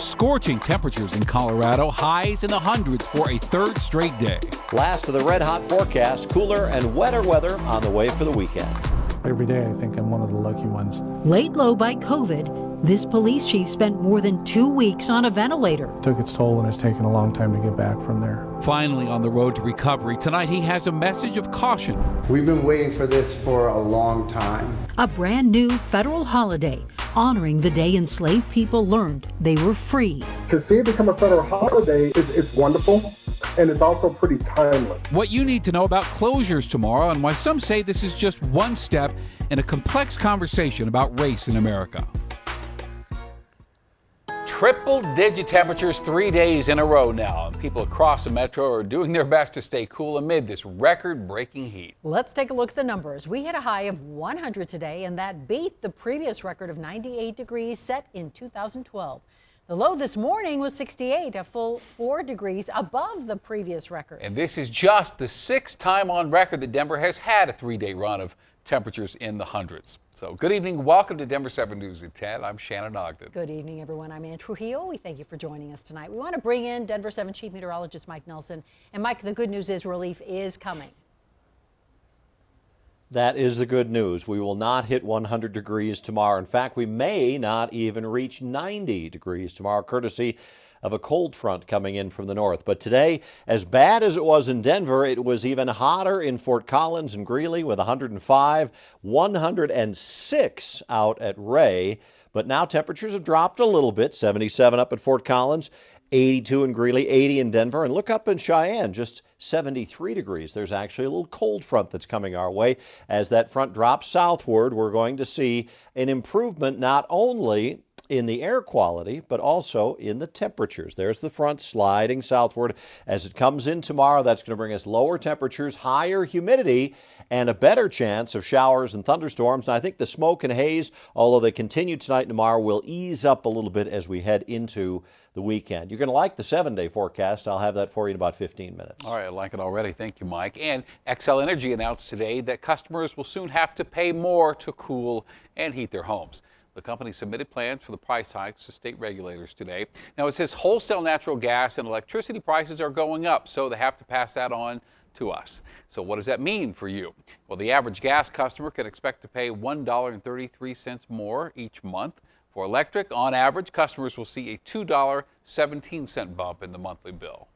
Scorching temperatures in Colorado, highs in the hundreds for a third straight day. Last of the red hot forecast, cooler and wetter weather on the way for the weekend. Every day I think I'm one of the lucky ones. Laid low by COVID, this police chief spent more than 2 weeks on a ventilator. It took its toll and it's taken a long time to get back from there. Finally on the road to recovery, tonight he has a message of caution. We've been waiting for this for a long time. A brand new federal holiday honoring the day enslaved people learned they were free. To see it become a federal holiday is wonderful, and it's also pretty timely. What you need to know about closures tomorrow and why some say this is just one step in a complex conversation about race in America. Triple-digit temperatures 3 days in a row now, and people across the metro are doing their best to stay cool amid this record-breaking heat. Let's take a look at the numbers. We hit a high of 100 today, and that beat the previous record of 98 degrees set in 2012. The low this morning was 68, a full 4 degrees above the previous record. And this is just the 6th time on record that Denver has had a 3-day run of temperatures in the hundreds. So good evening. Welcome to Denver 7 News at 10. I'm Shannon Ogden. Good evening, everyone. I'm Ann Trujillo. We thank you for joining us tonight. We want to bring in Denver 7 Chief Meteorologist Mike Nelson. And Mike, the good news is relief is coming. That is the good news. We will not hit 100 degrees tomorrow. In fact, we may not even reach 90 degrees tomorrow, courtesy of a cold front coming in from the north. But today, as bad as it was in Denver, it was even hotter in Fort Collins and Greeley with 105, 106 out at Ray. But now temperatures have dropped a little bit, 77 up at Fort Collins, 82 in Greeley, 80 in Denver, and look up in Cheyenne, just 73 degrees. There's actually a little cold front that's coming our way. As that front drops southward, we're going to see an improvement not only in the air quality, but also in the temperatures. There's the front sliding southward. As it comes in tomorrow, that's going to bring us lower temperatures, higher humidity, and a better chance of showers and thunderstorms. And I think the smoke and haze, although they continue tonight and tomorrow, will ease up a little bit as we head into the weekend. You're going to like the 7-day forecast. I'll have that for you in about 15 minutes. All right, I like it already. Thank you, Mike. And Xcel Energy announced today that customers will soon have to pay more to cool and heat their homes. The company submitted plans for the price hikes to state regulators today. Now, it says wholesale natural gas and electricity prices are going up, so they have to pass that on to us. So what does that mean for you? Well, the average gas customer can expect to pay $1.33 more each month. For electric, on average, customers will see a $2.17 bump in the monthly bill.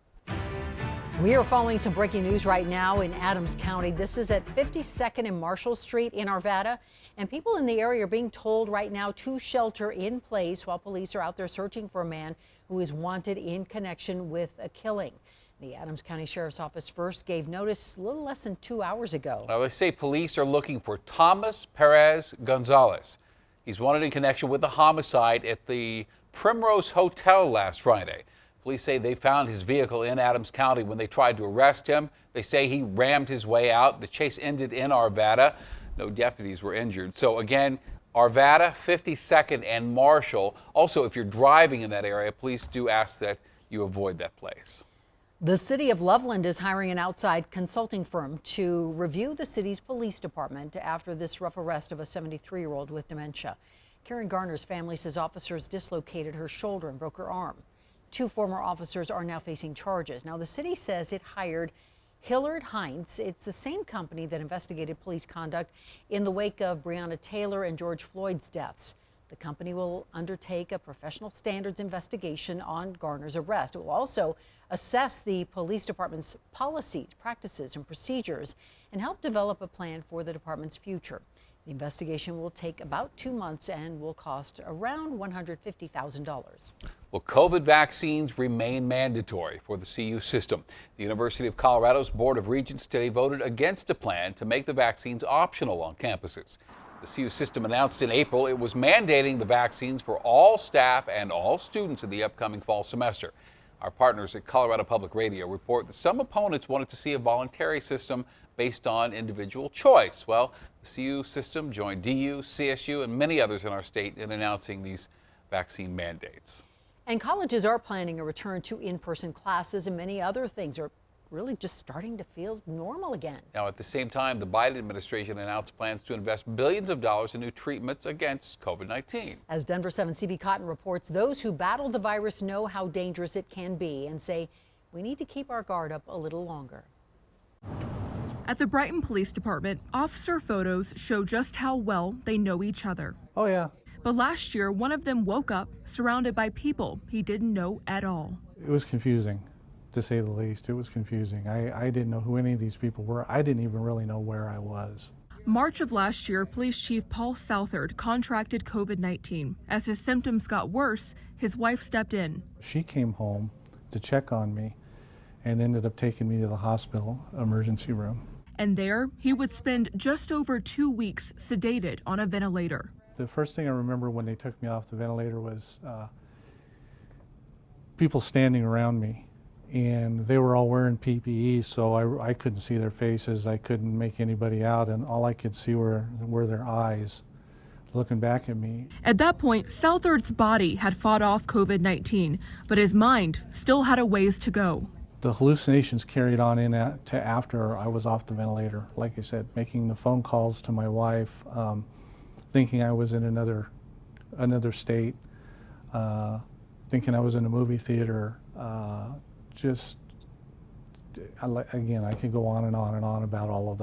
We are following some breaking news right now in Adams County. This is at 52nd and Marshall Street in Arvada. And people in the area are being told right now to shelter in place while police are out there searching for a man who is wanted in connection with a killing. The Adams County Sheriff's Office first gave notice a little less than 2 hours ago. Now, they say police are looking for Thomas Perez Gonzalez. He's wanted in connection with the homicide at the Primrose Hotel last Friday. Police say they found his vehicle in Adams County when they tried to arrest him. They say he rammed his way out. The chase ended in Arvada. No deputies were injured. So again, Arvada, 52nd and Marshall. Also, if you're driving in that area, police do ask that you avoid that place. The city of Loveland is hiring an outside consulting firm to review the city's police department after this rough arrest of a 73-year-old with dementia. Karen Garner's family says officers dislocated her shoulder and broke her arm. 2 former officers are now facing charges. Now, the city says it hired Hillard Heinz. It's the same company that investigated police conduct in the wake of Breonna Taylor and George Floyd's deaths. The company will undertake a professional standards investigation on Garner's arrest. It will also assess the police department's policies, practices, and procedures and help develop a plan for the department's future. The investigation will take about 2 months and will cost around $150,000. Well, COVID vaccines remain mandatory for the CU system. The University of Colorado's Board of Regents today voted against a plan to make the vaccines optional on campuses. The CU system announced in April it was mandating the vaccines for all staff and all students in the upcoming fall semester. Our partners at Colorado Public Radio report that some opponents wanted to see a voluntary system based on individual choice. Well, the CU system joined DU, CSU, and many others in our state in announcing these vaccine mandates. And colleges are planning a return to in-person classes, and many other things are really just starting to feel normal again. Now, at the same time, the Biden administration announced plans to invest billions of dollars in new treatments against COVID-19. As Denver7 CB Cotton reports, those who battle the virus know how dangerous it can be and say we need to keep our guard up a little longer. At the Brighton Police Department, officer photos show just how well they know each other. Oh, yeah. But last year, one of them woke up surrounded by people he didn't know at all. It was confusing, to say the least. It was confusing. I didn't know who any of these people were. I didn't even really know where I was. March of last year, Police Chief Paul SOUTHARD contracted COVID-19. As his symptoms got worse, his wife stepped in. She came home to check on me and ended up taking me to the hospital emergency room. And there, he would spend just over 2 weeks sedated on a ventilator. The first thing I remember when they took me off the ventilator was people standing around me, and they were all wearing PPE, so I couldn't see their faces. I couldn't make anybody out, and all I could see were their eyes looking back at me. At that point, Southard's body had fought off COVID-19, but his mind still had a ways to go. The hallucinations carried on to after I was off the ventilator. Like I said, making the phone calls to my wife, thinking I was in another state, thinking I was in a movie theater. Again, I could go on and on and on about all of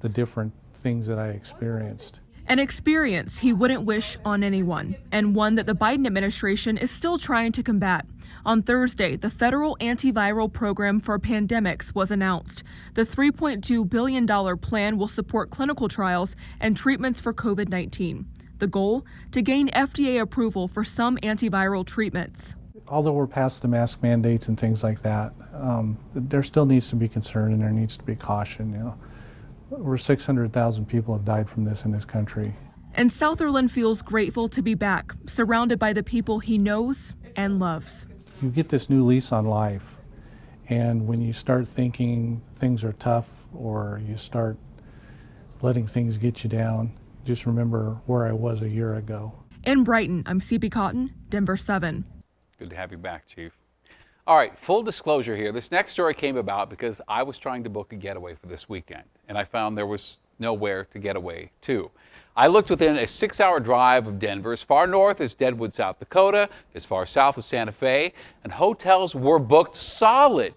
the different things that I experienced. An experience he wouldn't wish on anyone, and one that the Biden administration is still trying to combat. On Thursday, the federal antiviral program for pandemics was announced. The $3.2 billion plan will support clinical trials and treatments for COVID-19. The goal? To gain FDA approval for some antiviral treatments. Although we're past the mask mandates and things like that, there still needs to be concern and there needs to be caution. You know, over 600,000 people have died from this in this country. And Southerland feels grateful to be back, surrounded by the people he knows and loves. You get this new lease on life, and when you start thinking things are tough or you start letting things get you down, just remember where I was a year ago. In Brighton, I'm CB Cotton, Denver7. Good to have you back, Chief. All right, full disclosure here. This next story came about because I was trying to book a getaway for this weekend, and I found there was nowhere to get away to. I looked within a 6-hour drive of Denver, as far north as Deadwood, South Dakota, as far south as Santa Fe, and hotels were booked solid.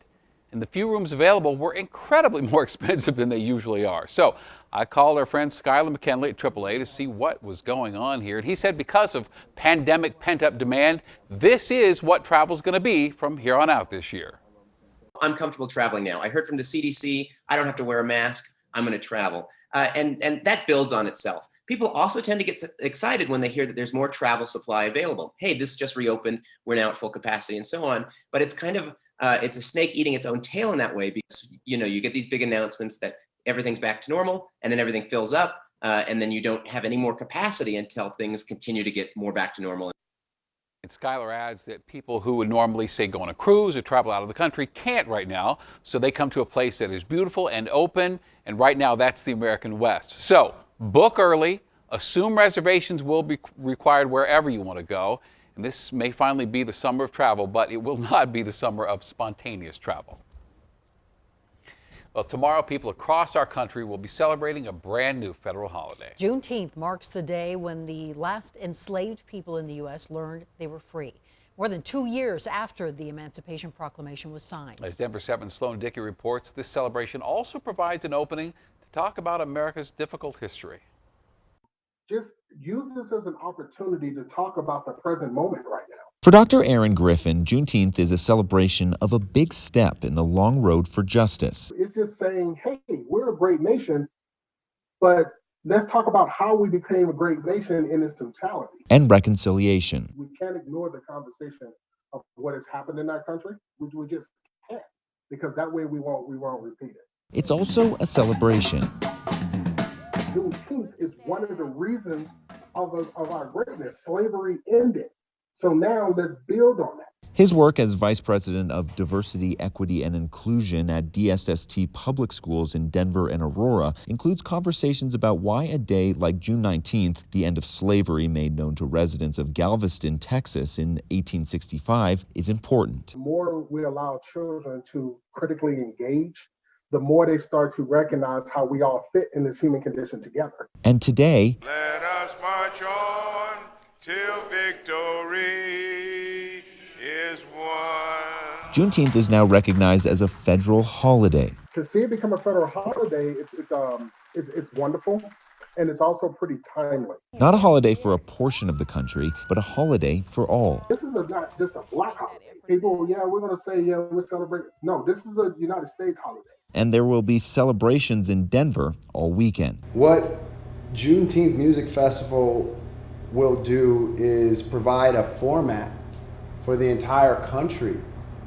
And the few rooms available were incredibly more expensive than they usually are. So I called our friend SKYLER McKinley at AAA to see what was going on here. And he said because of pandemic pent-up demand, this is what travel's going to be from here on out this year. I'm comfortable traveling now. I heard from the CDC, I don't have to wear a mask. I'm going to travel. And that builds on itself. People also tend to get excited when they hear that there's more travel supply available. Hey, this just reopened. We're now at full capacity and so on. But it's kind of, it's a snake eating its own tail in that way because, you know, you get these big announcements that everything's back to normal and then everything fills up and then you don't have any more capacity until things continue to get more back to normal. And SKYLER adds that people who would normally say go on a cruise or travel out of the country can't right now. So they come to a place that is beautiful and open. And right now that's the American West. So book early, assume reservations will be required wherever you want to go. And this may finally be the summer of travel, but it will not be the summer of spontaneous travel. Well, tomorrow people across our country will be celebrating a brand new federal holiday. Juneteenth marks the day when the last enslaved people in the U.S. learned they were free, more than 2 years after the Emancipation Proclamation was signed. As Denver7 Sloan Dickey reports, this celebration also provides an opening to talk about America's difficult history. Just use this as an opportunity to talk about the present moment right now. For Dr. Aaron Griffin, Juneteenth is a celebration of a big step in the long road for justice. It's just saying, hey, we're a great nation, but let's talk about how we became a great nation in its totality. And reconciliation. We can't ignore the conversation of what has happened in our country. We just can't, because that way we won't repeat it. It's also a celebration. Juneteenth is one of the reasons of our greatness. Slavery ended. So now let's build on that. His work as Vice President of Diversity, Equity, and Inclusion at DSST Public Schools in Denver and Aurora includes conversations about why a day like June 19th, the end of slavery made known to residents of Galveston, Texas in 1865, is important. The more we allow children to critically engage, the more they start to recognize how we all fit in this human condition together. And today, let us march on till victory is won. Juneteenth is now recognized as a federal holiday. To see it become a federal holiday, it's wonderful, and it's also pretty timely. Not a holiday for a portion of the country, but a holiday for all. This is not just a black holiday. People, we're going to say, we're celebrating. No, this is a United States holiday. And there will be celebrations in Denver all weekend. What Juneteenth Music Festival will do is provide a format for the entire country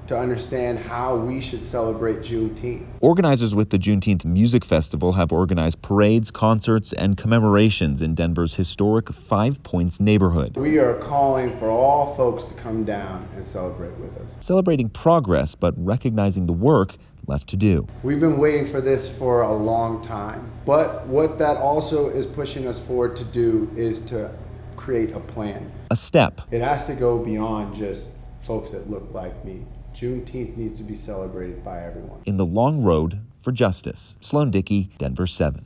to understand how we should celebrate Juneteenth. Organizers with the Juneteenth Music Festival have organized parades, concerts, and commemorations in Denver's historic Five Points neighborhood. We are calling for all folks to come down and celebrate with us. Celebrating progress, but recognizing the work left to do. We've been waiting for this for a long time, but what that also is pushing us forward to do is to create a plan. A step. It has to go beyond just folks that look like me. Juneteenth needs to be celebrated by everyone. In the long road for justice. Sloan Dickey, Denver7.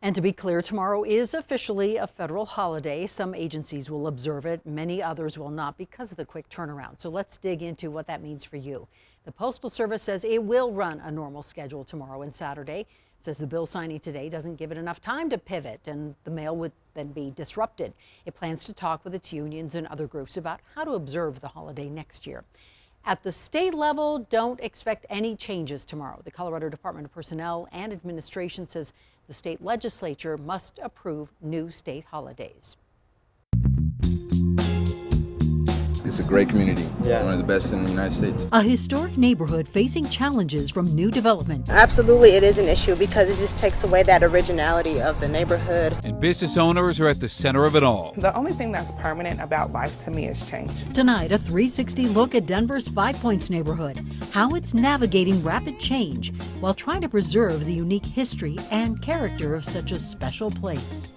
And to be clear, tomorrow is officially a federal holiday. Some agencies will observe it, many others will not because of the quick turnaround. So let's dig into what that means for you. The Postal Service says it will run a normal schedule tomorrow and Saturday. It says the bill signing today doesn't give it enough time to pivot and the mail would then be disrupted. It plans to talk with its unions and other groups about how to observe the holiday next year. At the state level, don't expect any changes tomorrow. The Colorado Department of Personnel and Administration says the state legislature must approve new state holidays. It's a great community, one of the best in the United States. A historic neighborhood facing challenges from new development. Absolutely, it is an issue because it just takes away that originality of the neighborhood. And business owners are at the center of it all. The only thing that's permanent about life to me is change. Tonight, a 360 look at Denver's Five Points neighborhood, how it's navigating rapid change while trying to preserve the unique history and character of such a special place.